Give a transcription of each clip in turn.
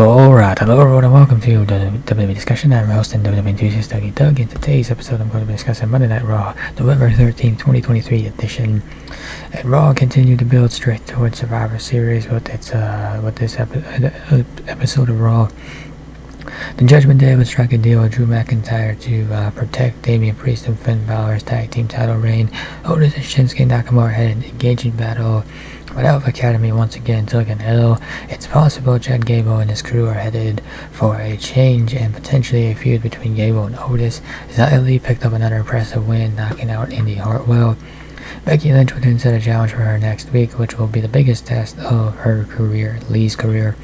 Alright, hello everyone and welcome to the WWE discussion. I'm your host and WWE enthusiast Dougie Doug. In today's episode I'm going to be discussing Monday Night Raw, November 13th, 2023 edition. And Raw continued to build straight towards Survivor Series with this episode of Raw. The Judgment Day would strike a deal with Drew McIntyre to protect Damian Priest and Finn Balor's tag team title reign. Otis and Shinsuke Nakamura had an engaging battle, but Alpha Academy once again took an L. It's possible Chad Gable and his crew are headed for a change and potentially a feud between Gable and Otis. Xia Li picked up another impressive win, knocking out Indy Hartwell. Becky Lynch would then set a challenge for her next week, which will be the biggest test of her career, Lee's career.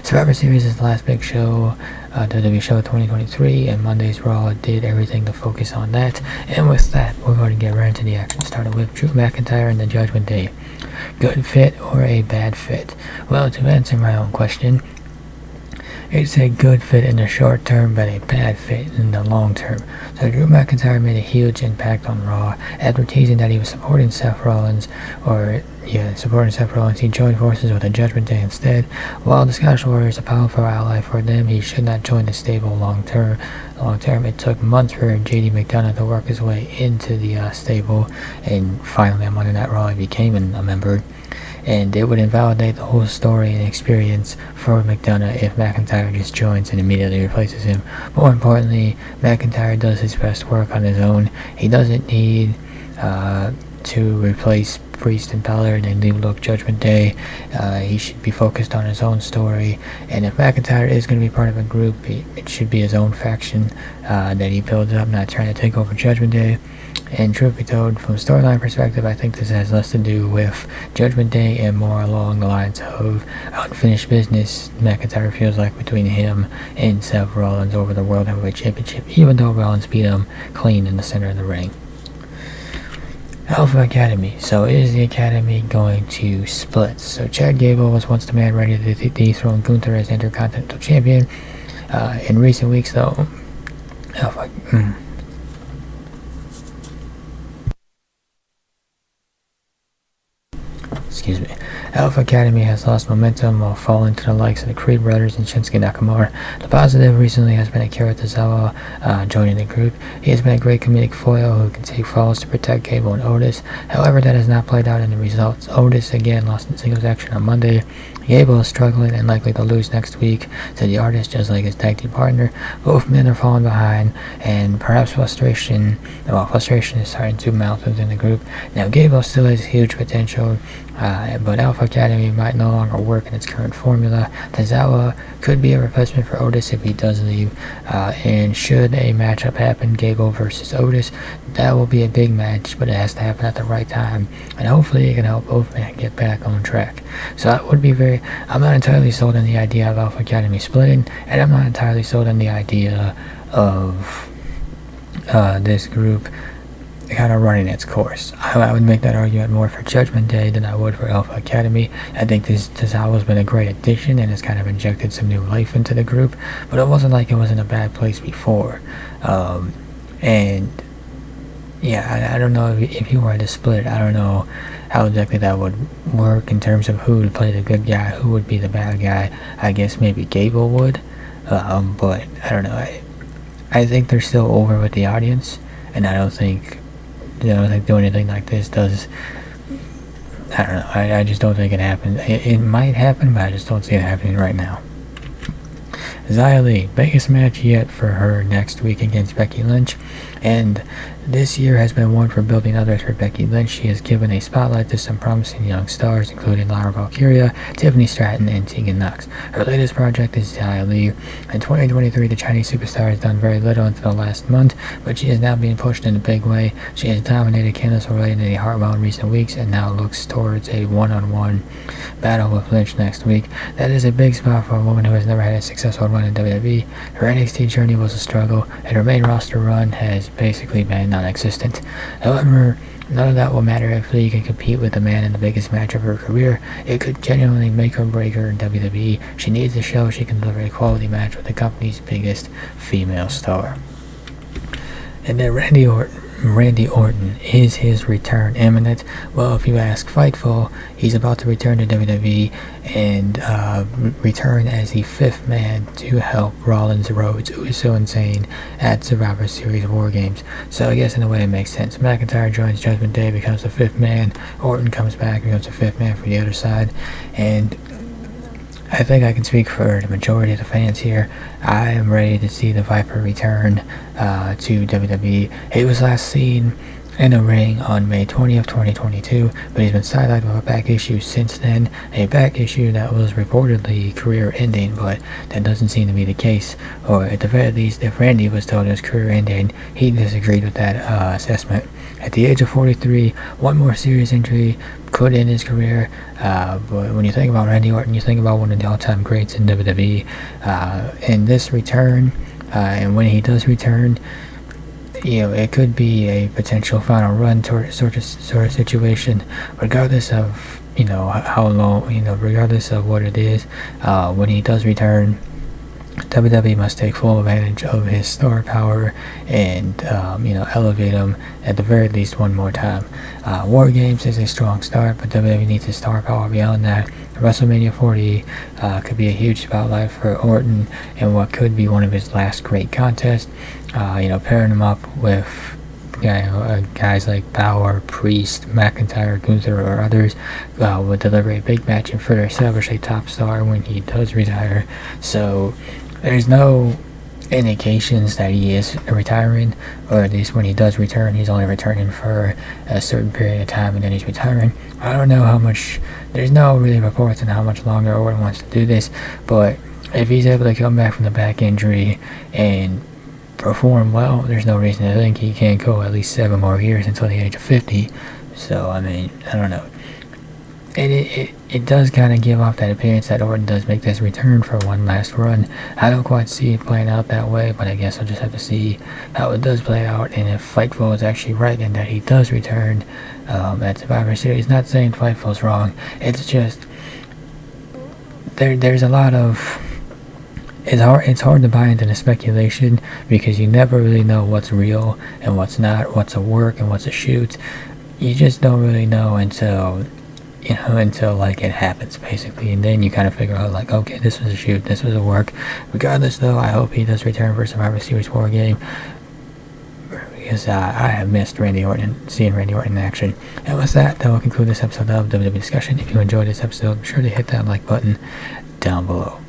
Survivor Series is the last big show, WWE show 2023, and Monday's Raw did everything to focus on that. And with that, we're going to get right into the action, starting with Drew McIntyre and the Judgment Day. Good fit or a bad fit? Well, to answer my own question, it's a good fit in the short term, but a bad fit in the long term. So Drew McIntyre made a huge impact on Raw. After teasing that he was supporting Seth Rollins, he joined forces with the Judgment Day instead. While the Scottish Warrior is a powerful ally for them, he should not join the stable long term. It took months for JD McDonough to work his way into the stable, and finally on Monday Night Raw he became a member. And it would invalidate the whole story and experience for McDonough if McIntyre just joins and immediately replaces him. More importantly, McIntyre does his best work on his own. He doesn't need to replace Priest and Balor and then leave Judgment Day. He should be focused on his own story, and if McIntyre is going to be part of a group, it should be his own faction that he builds up, not trying to take over Judgment Day. And truth be told, from a storyline perspective, I think this has less to do with Judgment Day and more along the lines of unfinished business McIntyre feels like between him and Seth Rollins over the World Heavyweight Championship, even though Rollins beat him clean in the center of the ring. Alpha Academy. So is the Academy going to split? So Chad Gable was once the man ready to dethrone Gunther as Intercontinental Champion. In recent weeks, though, Alpha Academy has lost momentum while falling to the likes of the Creed brothers and Shinsuke Nakamura. The positive recently has been Akira Tozawa joining the group. He has been a great comedic foil who can take falls to protect Gable and Otis. However, that has not played out in the results. Otis again lost in singles action on Monday. Gable is struggling and likely to lose next week to the Artist, just like his tag team partner. Both men are falling behind, and perhaps frustration is starting to mount within the group. Now, Gable still has huge potential, but Alpha Academy might no longer work in its current formula. Tozawa could be a replacement for Otis if he does leave, and should a matchup happen, Gable versus Otis, that will be a big match, but it has to happen at the right time, and hopefully it can help both men get back on track. So that would be I'm not entirely sold on the idea of Alpha Academy splitting, and I'm not entirely sold on the idea of this group kind of running its course. I would make that argument more for Judgment Day than I would for Alpha Academy. I think Tozawa's been a great addition and has kind of injected some new life into the group, but it wasn't like it was in a bad place before. And yeah, I don't know if you were to split, I don't know how exactly that would work in terms of who would play the good guy, who would be the bad guy. I guess maybe Gable would, but I don't know. I think they're still over with the audience, and I don't think doing anything like this does. I don't know. I just don't think it happens. It might happen, but I just don't see it happening right now. Xia Li, biggest match yet for her next week against Becky Lynch, and this year has been one for building others for Becky Lynch. She has given a spotlight to some promising young stars, including Lara Valkyria, Tiffany Stratton, and Tegan Nox. Her latest project is Xia Li. In 2023, the Chinese superstar has done very little until the last month, but she is now being pushed in a big way. She has dominated Candice LeRae and Indy Hartwell in recent weeks, and now looks towards a one-on-one battle with Lynch next week. That is a big spot for a woman who has never had a successful run in WWE. Her NXT journey was a struggle, and her main roster run has basically been non-existent. However, none of that will matter if Lee can compete with the man in the biggest match of her career. It could genuinely make or break her in WWE. She needs to show she can deliver a quality match with the company's biggest female star. And then Randy Orton. Randy Orton, is his return imminent? Well, if you ask Fightful, he's about to return to WWE and return as the 5th man to help Rollins, Rhodes, Uso, and Zayn at Survivor Series War Games. So I guess in a way it makes sense. McIntyre joins Judgment Day, becomes the 5th man. Orton comes back, becomes the 5th man for the other side. And I think I can speak for the majority of the fans here. I am ready to see the Viper return to WWE. He was last seen in a ring on May 20th, 2022, but he's been sidelined with a back issue since then. A back issue that was reportedly career-ending, but that doesn't seem to be the case. Or at the very least, if Randy was told it was career-ending, he disagreed with that assessment. At the age of 43, one more serious injury could end his career, but when you think about Randy Orton, you think about one of the all-time greats in WWE. And this return, and when he does return, it could be a potential final run sort of situation, regardless of how long, regardless of what it is. When he does return, WWE must take full advantage of his star power and elevate him at the very least one more time. War Games is a strong start, but WWE needs his star power beyond that. WrestleMania 40 could be a huge spotlight for Orton and what could be one of his last great contests. Pairing him up with guys like Bauer, Priest, McIntyre, Gunther, or others would deliver a big match and further establish a top star when he does retire. So there's no indications that he is retiring, or at least when he does return, he's only returning for a certain period of time and then he's retiring. I don't know how much, there's no really reports on how much longer Orton wants to do this, but if he's able to come back from the back injury and perform well, there's no reason to think he can't go at least 7 more years until the age of 50. So I don't know. It does kind of give off that appearance that Orton does make this return for one last run. I don't quite see it playing out that way, but I guess I'll just have to see how it does play out, and if Fightful is actually right in that he does return at Survivor Series. Not saying Fightful's wrong, it's just there's a lot of, it's hard to buy into the speculation because you never really know what's real and what's not, what's a work and what's a shoot. You just don't really know until like it happens, basically, and then you kind of figure out, like, okay, this was a shoot, this was a work. Regardless, though, I hope he does return for Survivor Series War Game, because I have missed seeing Randy Orton in action. And with that will conclude this episode of WWE Discussion. If you enjoyed this episode, be sure to hit that like button down below.